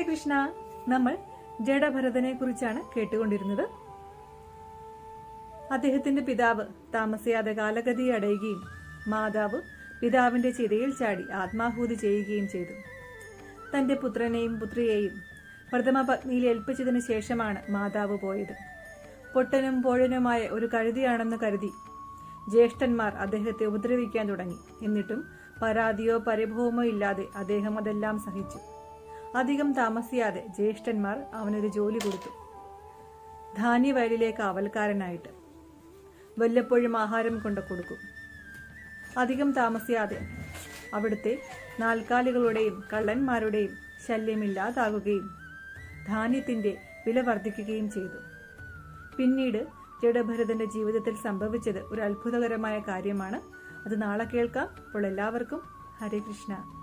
കൃഷ്ണ. നമ്മൾ ജഡഭരതനെ കുറിച്ചാണ് കേട്ടുകൊണ്ടിരുന്നത്. അദ്ദേഹത്തിന്റെ പിതാവ് താമസിയാതെ കാലഗതിയെ അടയുകയും മാതാവ് പിതാവിന്റെ ചിതയിൽ ചാടി ആത്മാഹൂതി ചെയ്യുകയും ചെയ്തു. തന്റെ പുത്രനെയും പുത്രിയെയും പ്രഥമ പത്നിയിൽ ഏൽപ്പിച്ചതിനു ശേഷമാണ് മാതാവ് പോയത്. പൊട്ടനും പോഴനുമായ ഒരു കഴുതിയാണെന്ന് കരുതി ജ്യേഷ്ഠന്മാർ അദ്ദേഹത്തെ ഉപദ്രവിക്കാൻ തുടങ്ങി. എന്നിട്ടും പരാതിയോ പരിഭവമോ ഇല്ലാതെ അദ്ദേഹം അതെല്ലാം സഹിച്ചു. അധികം താമസിയാതെ ജ്യേഷ്ഠന്മാർ അവനൊരു ജോലി കൊടുത്തു, ധാന്യവയലിലെ കാവൽക്കാരനായിട്ട്. വല്ലപ്പോഴും ആഹാരം കൊണ്ട് കൊടുക്കും. അധികം താമസിയാതെ അവിടുത്തെ നാൽക്കാലികളുടെയും കള്ളന്മാരുടെയും ശല്യമില്ലാതാകുകയും ധാന്യത്തിന്റെ വില വർദ്ധിക്കുകയും ചെയ്തു. പിന്നീട് ജഡഭരതന്റെ ജീവിതത്തിൽ സംഭവിച്ചത് ഒരു അത്ഭുതകരമായ കാര്യമാണ്. അത് നാളെ കേൾക്കാം. അപ്പോൾ എല്ലാവർക്കും ഹരേ കൃഷ്ണ.